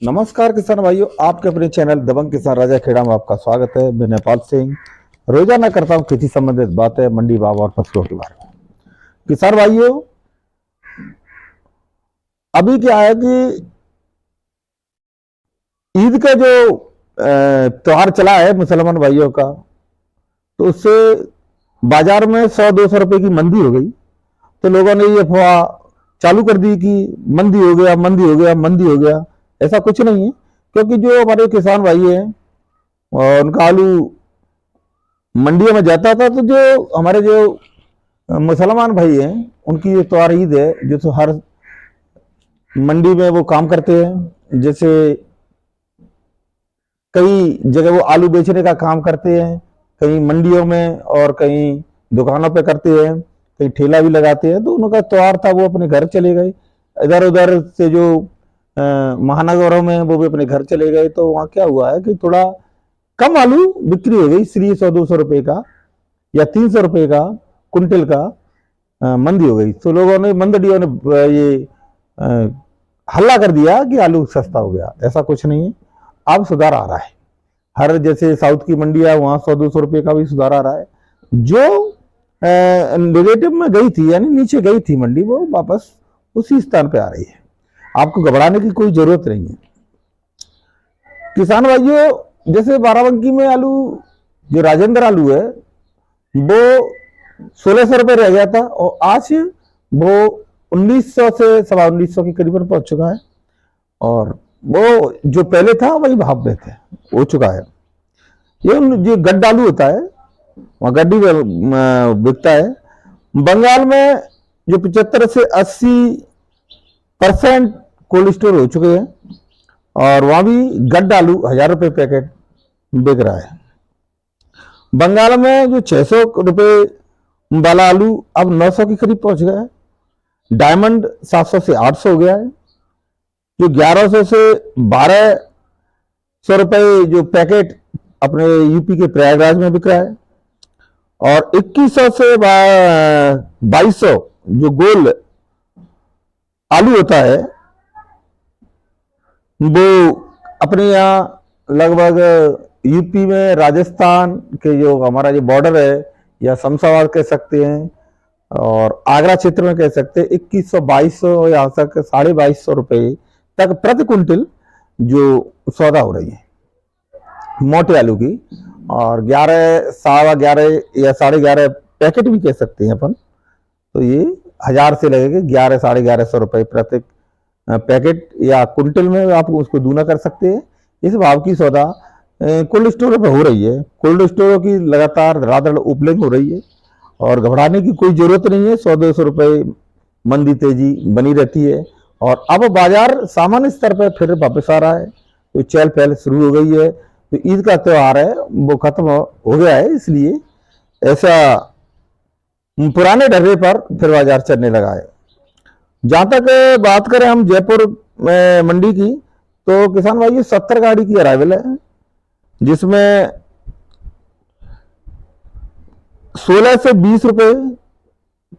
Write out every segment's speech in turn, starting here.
नमस्कार किसान भाइयों, आपके अपने चैनल दबंग किसान राजा खेड़ा में आपका स्वागत है। मैं नेपाल सिंह रोजाना करता हूं खेती संबंधित बातें, मंडी भाव और फसलों के बारे में। किसान भाइयों, अभी क्या है कि ईद का जो त्योहार चला है मुसलमान भाइयों का, तो उससे बाजार में 100-200 रुपए की मंदी हो गई। तो लोगों ने ये अफवाह चालू कर दी कि मंदी हो गया, मंदी हो गया, मंदी हो गया। ऐसा कुछ नहीं है, क्योंकि जो हमारे किसान भाई हैं और उनका आलू मंडियों में जाता था, तो जो हमारे जो मुसलमान भाई हैं उनकी जो त्योहार ईद है, जो तो हर मंडी में वो काम करते हैं। जैसे कई जगह वो आलू बेचने का काम करते हैं, कहीं मंडियों में और कहीं दुकानों पे करते हैं, कहीं ठेला भी लगाते हैं। तो उनका त्योहार था, वो अपने घर चले गए। इधर उधर से जो महानगरों में वो भी अपने घर चले गए। तो वहाँ क्या हुआ है कि थोड़ा कम आलू बिक्री हो गई, इसलिए 100-200 रुपए का या 300 रुपए का कुंटल का मंदी हो गई। तो लोगों ने, मंडियों ने ये हल्ला कर दिया कि आलू सस्ता हो गया। ऐसा कुछ नहीं है, अब सुधार आ रहा है। हर जैसे साउथ की मंडी है, वहां 100-200 रुपए का भी सुधार आ रहा है। जो नेगेटिव में गई थी, यानी नीचे गई थी मंडी, वो वापस उसी स्थान पे आ रही है। आपको घबराने की कोई जरूरत नहीं है। किसान भाइयों, जैसे बाराबंकी में आलू, जो राजेंद्र आलू है, वो 1600 रुपए रह गया था और आज वो 1900 से 1950 के करीब पहुंच चुका है। और वो जो पहले था वही भाव में थे हो चुका है। ये जो गड्ढा आलू होता है, वहाँ गड्डी बिकता है। बंगाल में जो 75 से 80% कोल्ड स्टोर हो चुके हैं और वहां भी गड्ढा आलू 1000 रुपए पैकेट बिक रहा है। बंगाल में जो 600 रुपए वाला आलू अब 900 के करीब पहुंच गया है। डायमंड 700 से 800 हो गया है। जो 1100 से 1200 रुपए जो पैकेट अपने यूपी के प्रयागराज में बिक रहा है। और 2100 से 2200 जो गोल आलू होता है, वो अपने यहाँ लगभग यूपी में राजस्थान के जो हमारा जो बॉर्डर है, या शमशाबाद कह सकते हैं और आगरा क्षेत्र में कह सकते हैं, 2100-2200 यहाँ तक 2250 रुपए तक प्रति कुंटल जो सौदा हो रही है मोटे आलू की। और 11, 11.25 या 11.5 पैकेट भी कह सकते हैं अपन। तो ये 1000 से लगेगा 1100-1150 रुपए प्रति पैकेट या कुंटल में आप उसको दूना कर सकते हैं। इस भाव की सौदा कोल्ड स्टोरों पर हो रही है। कोल्ड स्टोरों की लगातार धड़ाधड़ ओपनिंग हो रही है और घबराने की कोई जरूरत नहीं है। 100-200 रुपए मंदी तेजी बनी रहती है और अब बाजार सामान्य स्तर पर फिर वापस आ रहा है। तो चहल पहल शुरू हो गई है। तो ईद का त्योहार है, वो खत्म हो गया है, इसलिए ऐसा पुराने ढर्रे पर फिर बाजार चलने लगा है। जहां तक बात करें हम जयपुर मंडी की, तो किसान भाई 70 गाड़ी की अराइवल है, जिसमें 16 से 20 रुपए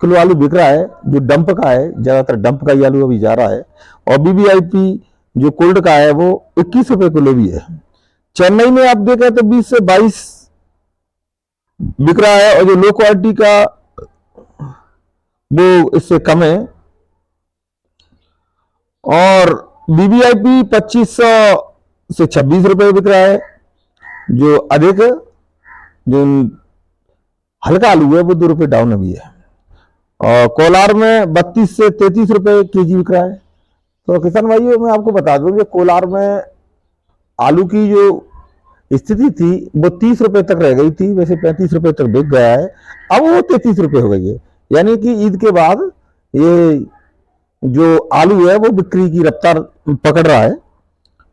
किलो आलू बिक रहा है, जो डंप का है। ज्यादातर डंप का ही आलू अभी जा रहा है। और बीबीआईपी जो कोल्ड का है, वो 21 रुपए किलो भी है। चेन्नई में आप देखें तो 20 से 22 बिक रहा है और जो लो क्वालिटी का वो इससे कम है। और बीबीआईपी 2500 से 26 रुपए बिक रहा है। जो अधिक, जो हल्का आलू है, वो 2 रुपए डाउन अभी है। और कोलार में 32 से 33 रुपए केजी बिक रहा है। तो किसान भाइयों, मैं आपको बता दूं कि कोलार में आलू की जो स्थिति थी वो 30 रुपए तक रह गई थी, वैसे 35 रुपए तक बिक गया है। अब वो 33 रुपए हो गई है। यानी कि ईद के बाद ये जो आलू है वो बिक्री की रफ्तार पकड़ रहा है।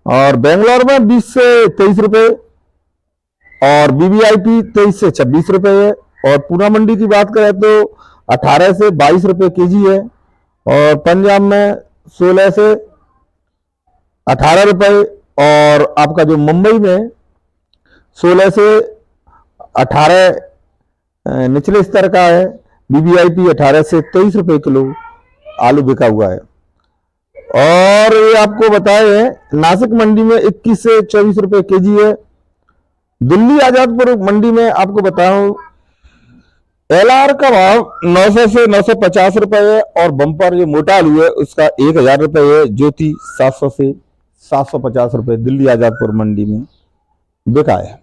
और बेंगलोर में 20 से 23 रुपए और बीबीआईपी 23 से 26 रुपए है। और पूना मंडी की बात करें तो 18 से 22 रुपए केजी है। और पंजाब में 16 से 18 रुपए। और आपका जो मुंबई में 16 से 18 निचले स्तर का है। बीबीआईपी 18 से 23 रुपए किलो आलू बिका हुआ है। और ये आपको बताए नासिक मंडी में 21 से 24 रुपए केजी है। दिल्ली आजादपुर मंडी में आपको बताऊं एलआर का भाव 900 से 950 रुपए है और बम्पर जो मोटा आलू है उसका 1000 रुपए है। ज्योति 700 से 750 रुपए दिल्ली आजादपुर मंडी में बिका है।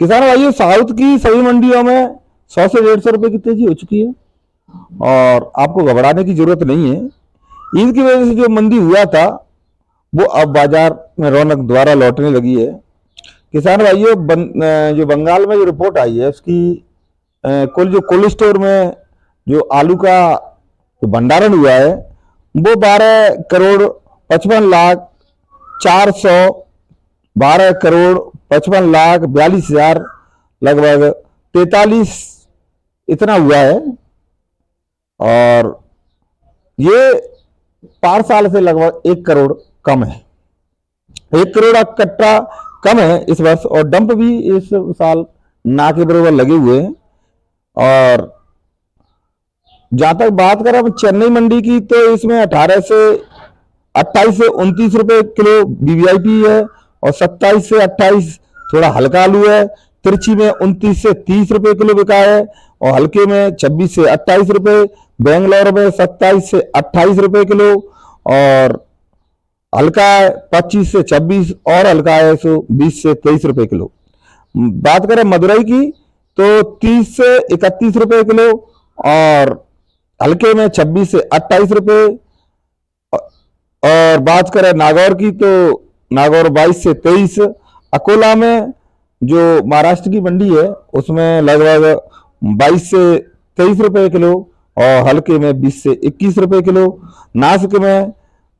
किसान भाइयों साउथ की सभी मंडियों में 100 से 150 रुपए की तेजी हो चुकी है और आपको घबराने की जरूरत नहीं है। ईद की वजह से जो मंदी हुआ था वो अब बाजार में रौनक द्वारा लौटने लगी है। किसान भाइयों जो बंगाल में जो रिपोर्ट आई है उसकी कुल जो कोल्ड स्टोर में जो आलू का जो भंडारण हुआ है वो 12 करोड़ 55 लाख 400 12 करोड़ 55 लाख 42 हजार लगभग 43 इतना हुआ है और ये 5 साल से लगभग 1 करोड़ कम है। 1 करोड़ कट्टा कम है इस वर्ष और डंप भी इस साल ना के बराबर लगे हुए हैं। और जहां तक बात करें हम चेन्नई मंडी की तो इसमें 28 से 29 रुपए किलो बीवीआईपी है और 27 से 28 थोड़ा हल्का आलू है। तिरछी में 29 से 30 रुपए किलो बिका है और हल्के में 26 से 28 रुपए। बेंगलोर में 27 से 28 रुपए किलो और हल्का है 25 से 26 और हल्का है 20 से 23 रुपए किलो। बात करें मदुरई की तो 30 से 31 रुपए किलो और हल्के में 26 से 28 रुपए। और बात करें नागौर की तो नागौर 22 से 23। अकोला में जो महाराष्ट्र की मंडी है उसमें लगभग 22 से 23 रुपए किलो और हल्के में 20 से 21 रुपए किलो। नासिक में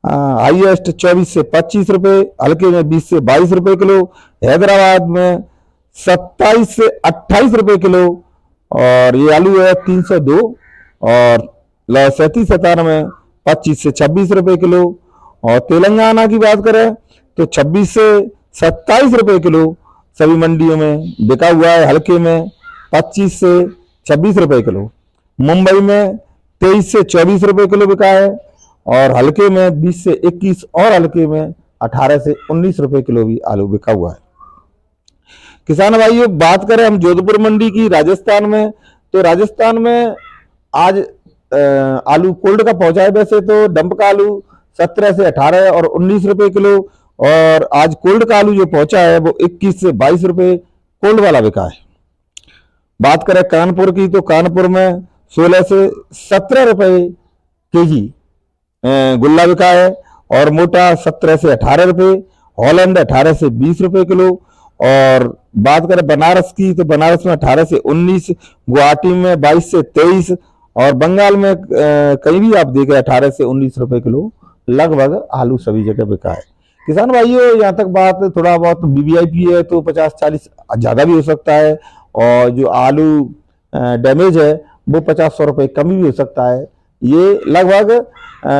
हाईएस्ट 24 से 25 रुपए हल्के में 20 से 22 रुपए किलो। हैदराबाद में 27 से 28 रुपए किलो और ये आलू है 302 और 37 में 25 से 26 रुपए किलो। और तेलंगाना की बात करें तो 26 से 27 रुपए किलो सभी मंडियों में बिका हुआ है, हल्के में 25 से 26 रुपए किलो। मुंबई में 23 से 24 रुपए किलो बिका है और हल्के में 20 से 21 और हल्के में 18 से 19 रुपए किलो भी आलू बिका हुआ है। किसान भाइयों बात करें हम जोधपुर मंडी की राजस्थान में तो राजस्थान में आज आलू कोल्ड का पहुंचा है। वैसे तो डंप का आलू 17 से 18 और 19 रुपए किलो और आज कोल्ड का आलू जो पहुंचा है वो 21 से 22 रुपए कोल्ड वाला बिका है। बात करें कानपुर की तो कानपुर में 16 से 17 रुपए केजी गुल्ला बिका है और मोटा 17 से 18 रुपए। हॉलैंड 18 से 20 रुपए किलो। और बात करें बनारस की तो बनारस में 18 से 19, गुवाहाटी में 22 से 23 और बंगाल में कहीं भी आप देखें 18 से 19 रुपए किलो लगभग आलू सभी जगह बिका है। किसान भाइयों यहाँ तक बात थोड़ा बहुत बीवीआईपी है तो 50-40 ज्यादा भी हो सकता है और जो आलू डैमेज है वो 50-100 रुपए कम भी हो सकता है। ये लगभग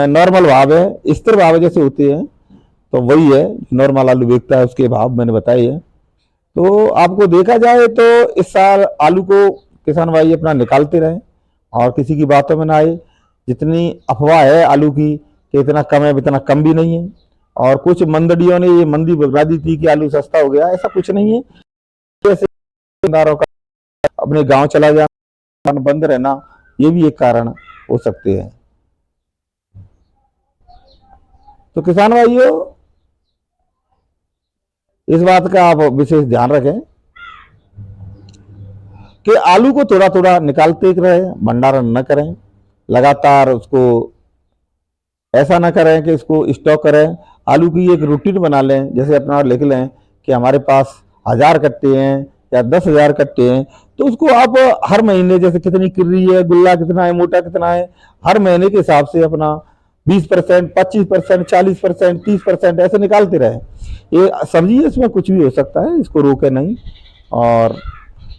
नॉर्मल भाव है, स्थिर भाव जैसे होते हैं तो वही है नॉर्मल आलू बिकता है उसके भाव मैंने बताए हैं। तो आपको देखा जाए तो इस साल आलू को किसान भाई अपना निकालते रहे और किसी की बातों में ना आए। जितनी अफवाह है आलू की कि इतना कम है इतना कम भी नहीं है और कुछ मंडियों ने ये मंदी बगरा दी थी कि आलू सस्ता हो गया, ऐसा कुछ नहीं है। जैसे दुकानदारों का अपने गांव चला जाना बंद रहना ये भी एक कारण हो सकते हैं। तो किसान भाइयों इस बात का आप विशेष ध्यान रखें कि आलू को थोड़ा थोड़ा निकालते रहे, भंडारण न करें, लगातार उसको ऐसा ना करें कि इसको स्टॉक करें। आलू की एक रूटीन बना लें, जैसे अपना लिख लें कि हमारे पास 1000 कट्टे हैं या 10,000 कट्टे हैं तो उसको आप हर महीने जैसे कितनी किर्री है, गुल्ला कितना है, मोटा कितना है, हर महीने के हिसाब से अपना 20%, 25%, 40%, 30% ऐसे निकालते रहे। ये सब्जी है, इसमें कुछ भी हो सकता है, इसको रोके नहीं। और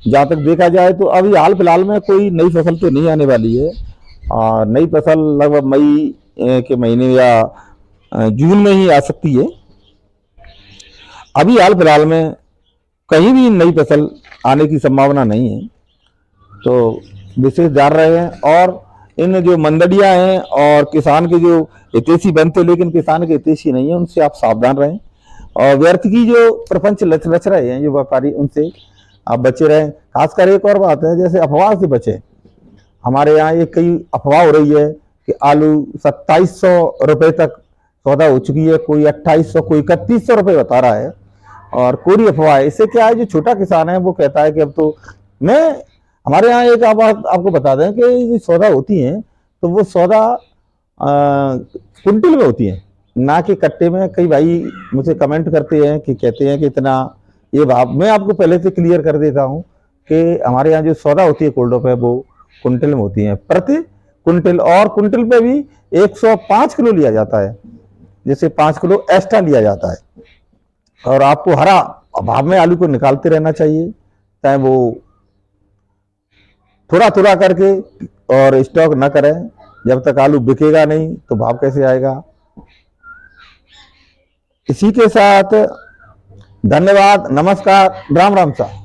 जहाँ तक देखा जाए तो अभी हाल फिलहाल में कोई नई फसल तो नहीं आने वाली है और नई फसल लगभग मई के महीने या जून में ही आ सकती है। अभी हाल फिलहाल में कहीं भी नई फसल आने की संभावना नहीं है तो विशेष ध्यान रहे हैं। और इन जो मंदड़ियां हैं और किसान के जो हितैषी बनते लेकिन किसान के हितैषी नहीं है, उनसे आप सावधान रहें। और व्यर्थ की जो प्रपंच रच रहे हैं जो व्यापारी, उनसे आप बचे रहें। खासकर एक और बात है, जैसे अफवाह से बचे। हमारे यहाँ ये कई अफवाह हो रही है कि आलू 2700 रुपए तक सौदा हो चुकी है, कोई 2800, कोई 3100 रुपए बता रहा है, और कोरी अफवाह है। इससे क्या है, जो छोटा किसान है वो कहता है कि अब तो मैं, हमारे यहाँ एक बात आपको बता दें कि ये सौदा होती है तो वो सौदा कुंटल में होती है, ना कि कट्टे में। कई भाई मुझे कमेंट करते हैं कि कहते हैं कि इतना ये भाव। मैं आपको पहले से क्लियर कर देता हूँ कि हमारे यहाँ जो सौदा होती है कोल्डो पे वो कुंटल में होती है, प्रति कुंटल। और कुंटल पे भी 105 किलो लिया जाता है, जैसे 5 किलो एक्स्ट्रा लिया जाता है। और आपको हरा भाव में आलू को निकालते रहना चाहिए, चाहे वो थोड़ा थोड़ा करके, और स्टॉक न करें। जब तक आलू बिकेगा नहीं तो भाव कैसे आएगा। इसी के साथ धन्यवाद, नमस्कार, राम राम साहब।